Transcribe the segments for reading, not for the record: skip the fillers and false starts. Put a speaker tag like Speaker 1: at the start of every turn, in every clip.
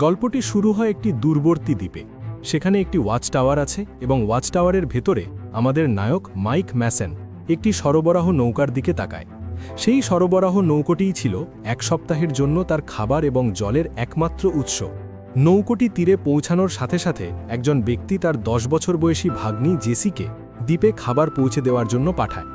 Speaker 1: গল্পটি শুরু হয় একটি দূরবর্তী দ্বীপে। সেখানে একটি ওয়াচ টাওয়ার আছে এবং ওয়াচ টাওয়ারের ভেতরে আমাদের নায়ক মাইক ম্যাসেন একটি সরবরাহ নৌকার দিকে তাকায়। সেই সরবরাহ নৌকোটিই ছিল এক সপ্তাহের জন্য তার খাবার এবং জলের একমাত্র উৎস। নৌকোটি তীরে পৌঁছানোর সাথে সাথে একজন ব্যক্তি তার 10 বছর বয়সী ভাগ্নি জেসিকে দ্বীপে খাবার পৌঁছে দেওয়ার জন্য পাঠায়।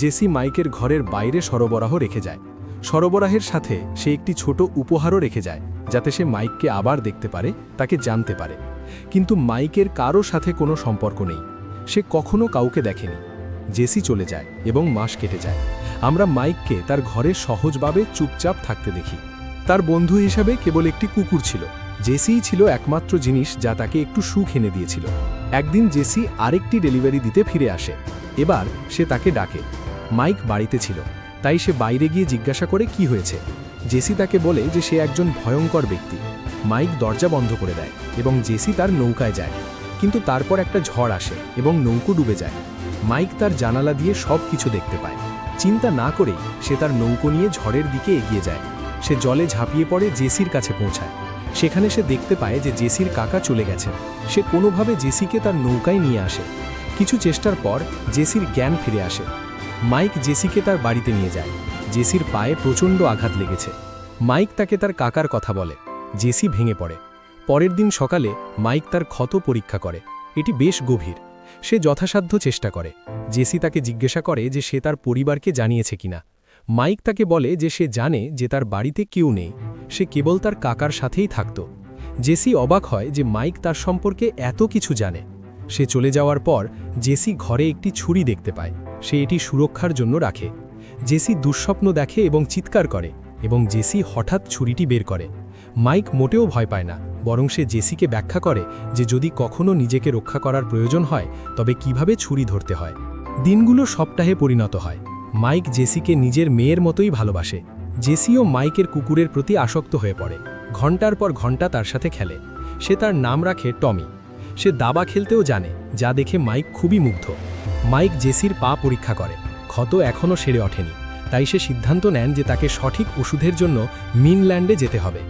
Speaker 1: জেসি মাইকের ঘরের বাইরে সরবরাহ রেখে যায়। সরবরাহের সাথে সে একটি ছোট উপহারও রেখে যায়, যাতে সে মাইককে আবার দেখতে পারে, তাকে জানতে পারে। কিন্তু মাইকের কারো সাথে কোনো সম্পর্ক নেই, সে কখনো কাউকে দেখেনি। জেসি চলে যায় এবং মাস কেটে যায়। আমরা মাইককে তার ঘরে সহজভাবে চুপচাপ থাকতে দেখি। তার বন্ধু হিসাবে কেবল একটি কুকুর ছিল। জেসিই ছিল একমাত্র জিনিস যা তাকে একটু সুখ এনে দিয়েছিল। একদিন জেসি আরেকটি ডেলিভারি দিতে ফিরে আসে। এবার সে তাকে ডাকে। মাইক বাড়িতে ছিল, তাই সে বাইরে গিয়ে জিজ্ঞাসা করে কি হয়েছে। জেসি তাকে বলে যে সে একজন ভয়ঙ্কর ব্যক্তি। মাইক দরজা বন্ধ করে দেয় এবং জেসি তার নৌকায় যায়। কিন্তু তারপর একটা ঝড় আসে এবং নৌকো ডুবে যায়। মাইক তার জানালা দিয়ে সব কিছু দেখতে পায়। চিন্তা না করেই সে তার নৌকো নিয়ে ঝড়ের দিকে এগিয়ে যায়। সে জলে ঝাঁপিয়ে পড়ে জেসির কাছে পৌঁছায়। সেখানে সে দেখতে পায় যে জেসির কাকা চলে গেছেন। সে কোনোভাবে জেসিকে তার নৌকায় নিয়ে আসে। কিছু চেষ্টার পর জেসির জ্ঞান ফিরে আসে। মাইক জেসিকে তার বাড়িতে নিয়ে যায়। জেসির পায়ে প্রচণ্ড আঘাত লেগেছে। মাইক তাকে তার কাকার কথা বলে। জেসি ভেঙে পড়ে। পরের দিন সকালে মাইক তার ক্ষত পরীক্ষা করে। এটি বেশ গভীর। সে যথাসাধ্য চেষ্টা করে। জেসি তাকে জিজ্ঞাসা করে যে সে তার পরিবারকে জানিয়েছে কিনা। মাইক তাকে বলে যে সে জানে যে তার বাড়িতে কেউ নেই, সে কেবল তার কাকার সাথেই থাকত। জেসি অবাক হয় যে মাইক তার সম্পর্কে এত কিছু জানে। সে চলে যাওয়ার পর জেসি ঘরে একটি ছুরি দেখতে পায়। সে এটি সুরক্ষার জন্য রাখে। জেসি দুঃস্বপ্ন দেখে এবং চিৎকার করে এবং জেসি হঠাৎ ছুরিটি বের করে। মাইক মোটেও ভয় পায় না, বরং সে জেসিকে ব্যাখ্যা করে যে যদি কখনো নিজেকে রক্ষা করার প্রয়োজন হয় তবে কিভাবে ছুরি ধরতে হয়। দিনগুলো সপ্তাহে পরিণত হয়। মাইক জেসিকে নিজের মেয়ের মতোই ভালোবাসে। জেসিও মাইকের কুকুরের প্রতি আসক্ত হয়ে পড়ে। ঘন্টার পর ঘন্টা তার সাথে খেলে। সে তার নাম রাখে টমি। সে দাবা খেলতেও জানে, যা দেখে মাইক খুবই মুগ্ধ। মাইক জেসির পা পরীক্ষা করে। ক্ষত এখনও সেরে ওঠেনি, তাই সে সিদ্ধান্ত নেন যে তাকে সঠিক ওষুধের জন্য মিনল্যান্ডে যেতে হবে।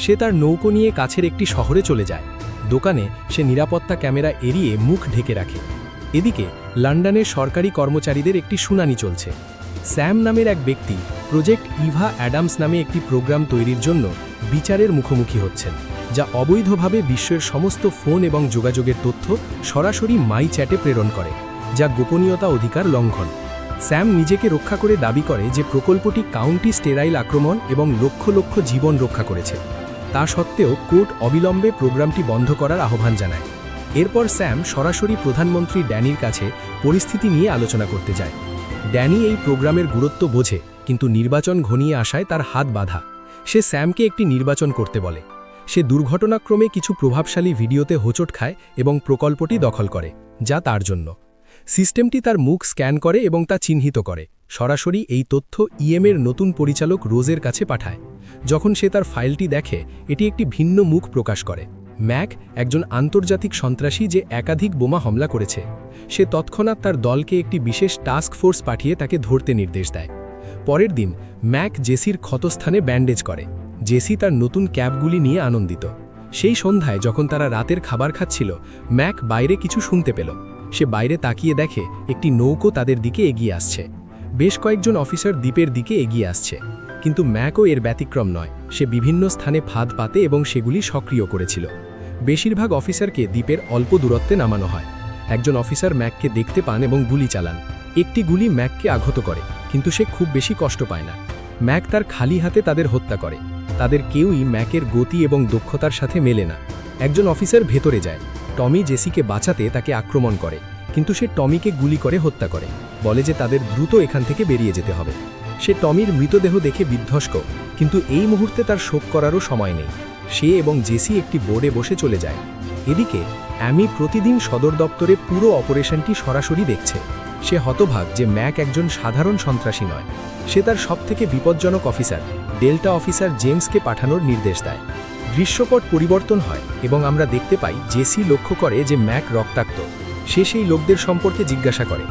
Speaker 1: সে তার নৌকো নিয়ে কাছের একটি শহরে চলে যায়। দোকানে সে নিরাপত্তা ক্যামেরা এড়িয়ে মুখ ঢেকে রাখে। এদিকে লন্ডনের সরকারি কর্মচারীদের একটি শুনানি চলছে। স্যাম নামের এক ব্যক্তি প্রজেক্ট ইভা অ্যাডামস নামে একটি প্রোগ্রাম তৈরির জন্য বিচারের মুখোমুখি হচ্ছেন, যা অবৈধভাবে বিশ্বের সমস্ত ফোন এবং যোগাযোগের তথ্য সরাসরি মাই চ্যাটে প্রেরণ করে, যা গোপনীয়তা অধিকার লঙ্ঘন। স্যাম নিজেকে রক্ষা করে দাবি করে যে প্রকল্পটি কাউন্টি স্টেরাইল আক্রমণ এবং লক্ষ লক্ষ জীবন রক্ষা করেছে। তা সত্ত্বেও কোর্ট অবিলম্বে প্রোগ্রামটি বন্ধ করার আহ্বান জানায়। এরপর স্যাম সরাসরি প্রধানমন্ত্রী ড্যানির কাছে পরিস্থিতি নিয়ে আলোচনা করতে যায়। ড্যানি এই প্রোগ্রামের গুরুত্ব বোঝে, কিন্তু নির্বাচন ঘনিয়ে আসায় তার হাত বাঁধা। সে স্যামকে একটি নির্বাচন করতে বলে। সে দুর্ঘটনাক্রমে কিছু প্রভাবশালী ভিডিওতে হোঁচট খায় এবং প্রকল্পটি দখল করে, যা তার জন্য। সিস্টেমটি তার মুখ স্ক্যান করে এবং তা চিহ্নিত করে। সরাসরি এই তথ্য ইএমের নতুন পরিচালক রোজের কাছে পাঠায়। যখন সে তার ফাইলটি দেখে, এটি একটি ভিন্ন মুখ প্রকাশ করে। ম্যাক একজন আন্তর্জাতিক সন্ত্রাসী যে একাধিক বোমা হামলা করেছে। সে তৎক্ষণাৎ তার দলকে একটি বিশেষ টাস্ক ফোর্স পাঠিয়ে তাকে ধরতে নির্দেশ দেয়। পরের দিন ম্যাক জেসির ক্ষতস্থানে ব্যান্ডেজ করে। জেসি তার নতুন ক্যাবগুলি নিয়ে আনন্দিত। সেই সন্ধ্যায় যখন তারা রাতের খাবার খাচ্ছিল, ম্যাক বাইরে কিছু শুনতে পেল। সে বাইরে তাকিয়ে দেখে একটি নৌকো তাদের দিকে এগিয়ে আসছে। বেশ কয়েকজন অফিসার দ্বীপের দিকে এগিয়ে আসছে, কিন্তু ম্যাকও এর ব্যতিক্রম নয়। সে বিভিন্ন স্থানে ফাঁদ পাতে এবং সেগুলি সক্রিয় করেছিল। বেশিরভাগ অফিসারকে দ্বীপের অল্প দূরত্বে নামানো হয়। একজন অফিসার ম্যাককে দেখতে পান এবং গুলি চালান। একটি গুলি ম্যাককে আঘাত করে, কিন্তু সে খুব বেশি কষ্ট পায় না। ম্যাক তার খালি হাতে তাদের হত্যা করে। তাদের কেউই ম্যাকের গতি এবং দক্ষতার সাথে মেলে না। একজন অফিসার ভেতরে যায়। টমি জেসিকে বাঁচাতে তাকে আক্রমণ করে, কিন্তু সে টমিকে গুলি করে হত্যা করে। বলে যে তাদের দ্রুত এখান থেকে বেরিয়ে যেতে হবে। সে টমির মৃতদেহ দেখে বিধ্বস্ত, কিন্তু এই মুহূর্তে তার শোক করারও সময় নেই। সে এবং জেসি একটি বোর্ডে বসে চলে যায়। এদিকে অ্যামি প্রতিদিন সদর দপ্তরে পুরো অপারেশনটি সরাসরি দেখছে। সে হতভাগ যে ম্যাক একজন সাধারণ সন্ত্রাসী নয়। সে তার সবথেকে বিপজ্জনক অফিসার ডেল্টা অফিসার জেমসকে পাঠানোর নির্দেশ দেয়। দৃশ্যপট পরিবর্তন হয় এবং আমরা দেখতে পাই জেসি লক্ষ্য করে যে ম্যাক রক্তাক্ত। সে সেই লোকদের সম্পর্কে জিজ্ঞাসা করে।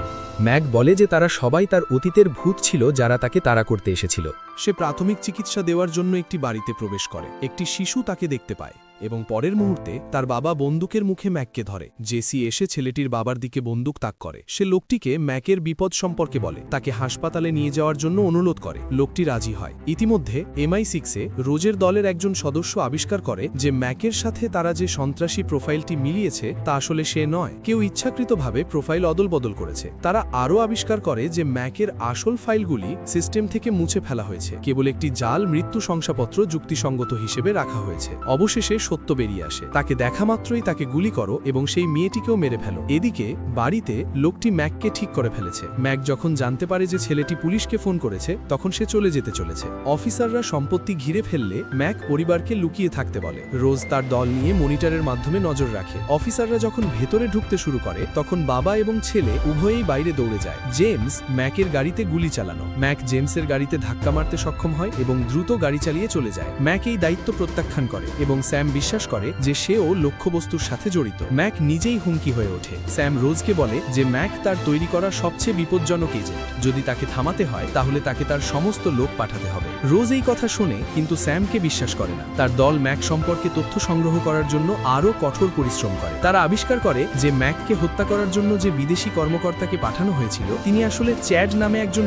Speaker 1: ম্যাক বলে যে তারা সবাই তার অতীতের ভূত ছিল, যারা তাকে তাড়া করতে এসেছিল।
Speaker 2: সে প্রাথমিক চিকিৎসা দেওয়ার জন্য একটি বাড়িতে প্রবেশ করে। একটি শিশু তাকে দেখতে পায় এবং পরের মুহূর্তে তার বাবা বন্দুকের মুখে ম্যাককে ধরে। জেসি এসে ছেলেটির বাবার দিকে বন্দুক তাক করে। সে লোকটিকে ম্যাকের বিপদ সম্পর্কে বলে, তাকে হাসপাতালে নিয়ে যাওয়ার জন্য অনুরোধ করে। লোকটি রাজি হয়। ইতিমধ্যে MI6-এ রোজের দলের একজন সদস্য আবিষ্কার করে যে ম্যাকের সাথে তারা যে সন্ত্রাসী প্রোফাইলটি মিলিয়েছে তা আসলে সে নয়, কেউ ইচ্ছাকৃতভাবে প্রোফাইল অদলবদল করেছে। তারা আরও আবিষ্কার করে যে ম্যাকের আসল ফাইলগুলি সিস্টেম থেকে মুছে ফেলা হয়েছে, কেবল একটি জাল মৃত্যু শংসাপত্র যুক্তিসঙ্গত হিসেবে রাখা হয়েছে। অবশেষে সত্য বেরিয়ে আসে। তাকে দেখা মাত্রই তাকে গুলি করো এবং সেই মেয়েটিকেও মেরে ফেলো। এদিকে বাড়িতে লোকটি ম্যাককে ঠিক করে ফেলেছে। ম্যাক যখন জানতে পারে যে ছেলেটি পুলিশকে ফোন করেছে তখন সে চলে যেতে চলেছে। অফিসাররা সম্পত্তি ঘিরে ফেললে ম্যাক পরিবারকে লুকিয়ে থাকতে বলে। রোজ তার দল নিয়ে মনিটরের মাধ্যমে নজর রাখে। অফিসাররা যখন ভেতরে ঢুকতে শুরু করে তখন বাবা এবং ছেলে উভয়েই বাইরে দৌড়ে যায়। জেমস ম্যাকের গাড়িতে গুলি চালানো। ম্যাক জেমসের গাড়িতে ধাক্কা মারতে সক্ষম হয় এবং দ্রুত গাড়ি চালিয়ে চলে যায়। ম্যাক এই দায়িত্ব প্রত্যাখ্যান করে এবং স্যাম বিশ্বাস করে যে সেও লক্ষ্যবস্তুর সাথে জড়িত। ম্যাক নিজেই হুমকি হয়ে ওঠে। স্যাম রোজকে বলে যে ম্যাক তার তৈরি করা সবচেয়ে বিপজ্জনক এজেন্ট, যদি তাকে থামাতে হয় তাহলে তাকে তার সমস্ত লোক পাঠাতে হবে। রোজ এই কথা শোনে কিন্তু স্যামকে বিশ্বাস করে না। তার দল ম্যাক সম্পর্কে তথ্য সংগ্রহ করার জন্য আরও কঠোর পরিশ্রম করে। তারা আবিষ্কার করে যে ম্যাককে হত্যা করার জন্য যে বিদেশি কর্মকর্তাকে পাঠানো হয়েছিল তিনি আসলে চ্যাড নামে একজন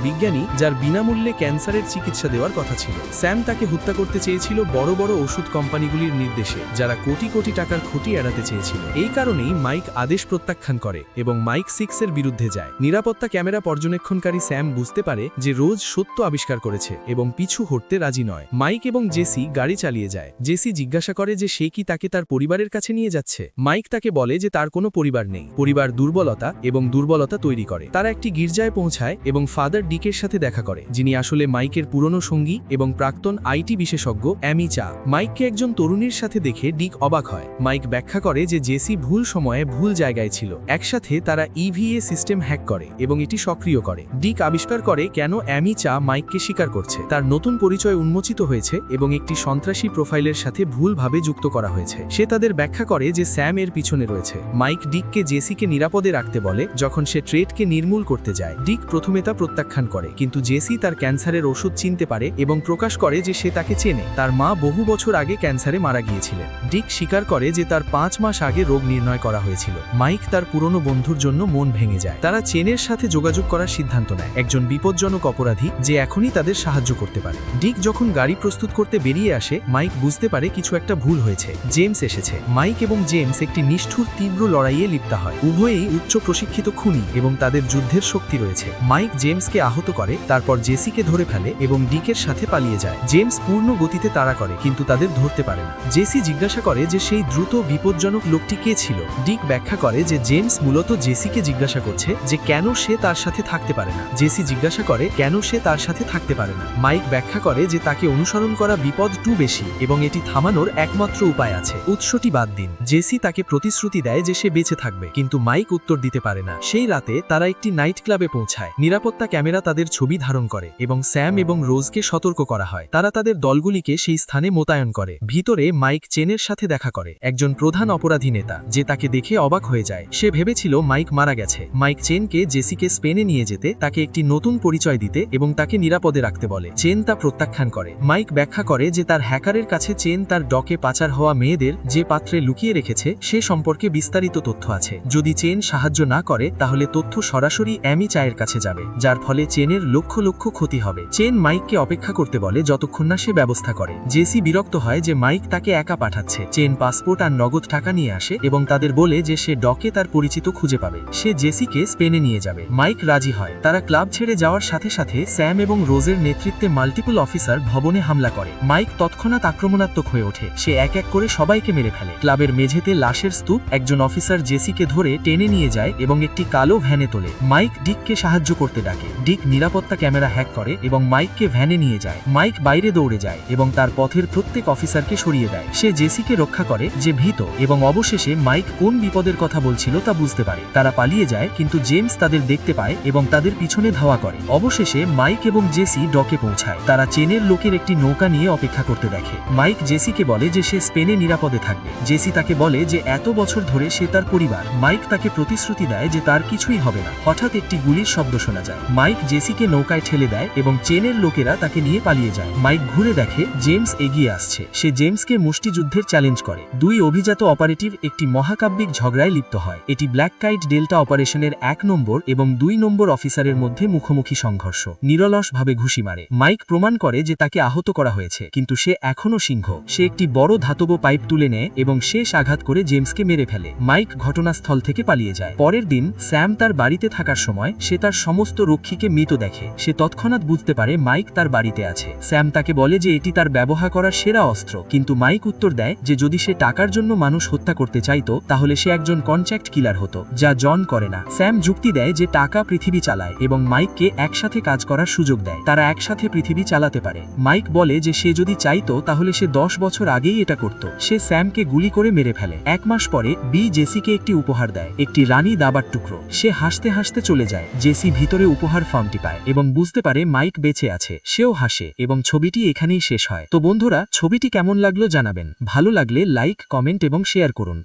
Speaker 2: বিজ্ঞানী যার বিনামূল্যে ক্যান্সারের চিকিৎসা দেওয়ার কথা ছিল। স্যাম তাকে হত্যা করতে চেয়েছিল বড় বড় ওষুধ কোম্পানিগুলির নির্দেশে, যারা কোটি কোটি টাকার ক্ষতি এড়াতে চেয়েছিল। এই কারণেই মাইক আদেশ প্রত্যাখ্যান করে এবং মাইক 6-এর বিরুদ্ধে যায়। নিরাপত্তা ক্যামেরা পর্যবেক্ষণকারী স্যাম বুঝতে পারে যে রোজ সত্য আবিষ্কার করেছে এবং পিছু হটতে রাজি নয়। মাইক এবং জেসি গাড়ি চালিয়ে যায়। জেসি জিজ্ঞাসা করে যে সে কি তাকে তার পরিবারের কাছে নিয়ে যাচ্ছে। মাইক তাকে বলে যে তার কোনো পরিবার নেই, পরিবার দুর্বলতা এবং দুর্বলতা তৈরি করে। তারা একটি গির্জায় পৌঁছায় এবং ফাদার ডিকের সাথে দেখা করে, যিনি আসলে মাইকের পুরনো সঙ্গী এবং প্রাক্তন আইটি বিশেষজ্ঞ অ্যামি চা। মাইককে একজন তরুণীর সাথে দেখে ডিক অবাক হয়। মাইক ব্যাখ্যা করে যে জেসি ভুল সময়ে ভুল জায়গায় ছিল। একসাথে তারা EVA সিস্টেম হ্যাক করে এবং এটি সক্রিয় করে। ডিক আবিষ্কার করে কেন অ্যামি চা মাইককে স্বীকার করছে। তার নতুন পরিচয় উন্মোচিত হয়েছে এবং একটি সন্ত্রাসী প্রোফাইলের সাথে ভুলভাবে যুক্ত করা হয়েছে। সে তাদের ব্যাখ্যা করে যে স্যাম এর পিছনে রয়েছে। মাইক ডিককে জেসিকে নিরাপদে রাখতে বলে যখন সে ট্রেডকে নির্মূল করতে যায়। ডিক প্রথমে তা প্রত্যাখ্যান করে কিন্তু জেসি তার ক্যান্সারের ওষুধ চিনতে পারে এবং প্রকাশ করে যে সে তাকে চেনে। তার মা বহু বছর আগে ক্যান্সারে মারা গিয়েছিলেন। ডিক স্বীকার করে যে তার 5 মাস আগে রোগ নির্ণয় করা হয়েছিল। মাইক তার পুরনো বন্ধুর জন্য মন ভেঙে যায়। তারা চেনের সাথে যোগাযোগ করার সিদ্ধান্ত নেয়, একজন বিপজ্জনক অপরাধী যে এখনই তাদের সাহায্য করতে পারে। ডিক যখন গাড়ি প্রস্তুত করতে বেরিয়ে আসে মাইক বুঝতে পারে কিছু একটা ভুল হয়েছে। জেমস এসেছে। মাইক এবং জেমস একটি নিষ্ঠুর তীব্র লড়াইয়ে লিপ্ত হয়। উভয়েই উচ্চ প্রশিক্ষিত খুনি এবং তাদের যুদ্ধের শক্তি রয়েছে। মাইক জেমসকে আহত করে, তারপর জেসিকে ধরে ফেলে এবং ডিকের সাথে পালিয়ে যায়। জেমস পূর্ণ গতিতে তাড়া করে কিন্তু তাদের ধরতে পারে না। জেসি জিজ্ঞাসা করে যে সেই দ্রুত বিপজ্জনক লোকটি কে ছিল। ডিক ব্যাখ্যা করে যে জেমস মূলত জেসিকে জিজ্ঞাসা করছে যে কেন সে তার সাথে থাকতে পারে না। জেসি জিজ্ঞাসা করে কেন সে তার সাথে থাকতে পারে না। মাইক ব্যাখ্যা করে যে তাকে অনুসরণ করা বিপদ টু বেশি এবং এটি থামানোর একমাত্র উপায় আছে, উৎসটি বাদ দিন। জেসি তাকে প্রতিশ্রুতি দেয় যে সে বেঁচে থাকবে কিন্তু মাইক উত্তর দিতে পারে না। সেই রাতে তারা একটি নাইট ক্লাবে পৌঁছায়। নিরাপত্তা ক্যামেরা তাদের ছবি ধারণ করে এবং স্যাম এবং রোজকে সতর্ক করা হয়। তারা তাদের দলগুলিকে সেই স্থানে মোতায়েন করে। ভিতরে মাইক চেনের সাথে দেখা করে, একজন প্রধান অপরাধী নেতা, যে তাকে দেখে অবাক হয়ে যায়। সে ভেবেছিল মাইক মারা গেছে। মাইক চেনকে জেসিকে স্পেনে নিয়ে যেতে, তাকে একটি নতুন পরিচয় দিতে এবং তাকে নিরাপদে রাখতে বলে। চেন তা প্রত্যাখ্যান করে। মাইক ব্যাখ্যা করে যে তার হ্যাকারের কাছে চেন তার ডকে পাচার হওয়া মেয়েদের যে পাত্রে লুকিয়ে রেখেছে সে সম্পর্কে বিস্তারিত তথ্য আছে। যদি চেন সাহায্য না করে তাহলে তথ্য সরাসরি অ্যামি চায়ের কাছে যাবে, যার ফলে চেনের লক্ষ লক্ষ ক্ষতি হবে। চেন মাইককে অপেক্ষা করতে বলে যতক্ষণ না সে ব্যবস্থা করে। জেসি বিরক্ত হয় যে মাইক তাকে একা পাঠাচ্ছে। চেন পাসপোর্ট আর নগদ টাকা নিয়ে আসে এবং তাদের বলে যে সে ডকে তার পরিচিত খুঁজে পাবে। সে জেসিকে স্পেনে নিয়ে যাবে। মাইক রাজি হয়। তারা ক্লাব ছেড়ে যাওয়ার সাথে সাথে স্যাম এবং রোজের নেতৃত্বে মাল্টিপল অফিসার ভবনে হামলা করে। মাইক তৎক্ষণাৎ আক্রমণাত্মক হয়ে ওঠে। সে এক এক করে সবাইকে মেরে ফেলে। ক্লাবের মেঝেতে লাশের স্তূপ। একজন অফিসার জেসিকে ধরে টেনে নিয়ে যায় এবং একটি কালো ভ্যানে তোলে। মাইক ডিককে সাহায্য করতে ডাকে। ডিক নিরাপত্তা ক্যামেরা হ্যাক করে এবং মাইককে ভ্যানে নিয়ে যায়। মাইক বাইরে দৌড়ে যায় এবং তার পথের প্রত্যেক অফিসারকে সরিয়ে দেয়। সে জেসিকে রক্ষা করে যে ভীত এবং অবশেষে মাইক কোন বিপদের কথা বলছিল তা বুঝতে পারে। তারা পালিয়ে যায় কিন্তু জেমস তাদের দেখতে পায় এবং তাদের পিছনে ধাওয়া করে। অবশেষে মাইক এবং জেসি ডকে পৌঁছায়। তারা চেনের লোকের একটি নৌকা নিয়ে অপেক্ষা করতে
Speaker 3: দেখে। মাইক জেসিকে বলে যে সে স্পেনে নিরাপদে থাকবে। জেসি তাকে বলে যে এত বছর ধরে সে তার পরিবার। মাইক তাকে প্রতিশ্রুতি দেয় যে তার কিছুই হবে না। হঠাৎ একটি গুলির শব্দ শোনা যায়। মাইক জেসিকে নৌকায় ঠেলে দেয় এবং চেনের লোকেরা তাকে নিয়ে পালিয়ে যায়। মাইক ঘুরে দেখে জেমস এগিয়ে আসছে। সে জেমসকে মুষ্টিযুদ্ধের চ্যালেঞ্জ করে। দুই অভিজাত অপারেটিভ একটি মহাকাব্যিক ঝগড়ায় লিপ্ত হয়। এটি ব্ল্যাক কাইট ডেল্টা অপারেশনের 1 নম্বর এবং 2 নম্বর অফিসারের মধ্যে মুখোমুখি সংঘর্ষ। নিরলসভাবে ঘুষি মারে। মাইক প্রমাণ করে যে তাকে আহত করা হয়েছে, কিন্তু সে এখনও সিংহ। সে একটি বড় ধাতব পাইপ তুলে নেয় এবং শেষ আঘাত করে জেমসকে মেরে ফেলে। মাইক ঘটনাস্থল থেকে পালিয়ে যায়। পরের দিন স্যাম তার বাড়িতে থাকার সময় সে তার সমস্ত রক্ষীকে মৃত দেখে। সে তৎক্ষণাৎ বুঝতে পারে মাইক তার বাড়িতে আছে। স্যাম তাকে বলে যে এটি তার ব্যবহার করার সেরা অস্ত্র, কিন্তু মাইক উত্তর দেয় যে যদি সে টাকার জন্য মানুষ হত্যা করতে চাইতো তাহলে সে একজন কন্ট্রাক্ট কিলার হতো, যা জন করে না। স্যাম যুক্তি দেয় যে টাকা পৃথিবী চালায় এবং মাইককে একসাথে কাজ করার সুযোগ দেয়। তারা একসাথে পৃথিবী চালাতে পারে। মাইক বলে যে সে যদি চাইতো তাহলে সে 10 বছর আগেই এটা করত। সে স্যামকে গুলি করে মেরে ফেলে। 1 মাস পরে বি জেসিকে একটি উপহার দেয়, একটি রানী দাবার টুকরো। সে হাসতে হাসতে চলে যায়। জেসি ভিতরে উপহার ফর্মটি পায় এবং বুঝতে পারে মাইক বেঁচে আছে। সেও হাসে এবং ছবিটি এখানেই শেষ হয়। তো বন্ধুরা, ছবিটি কেমন লাগলো জানাবেন। ভালো লাগলে লাইক, কমেন্ট এবং শেয়ার করুন।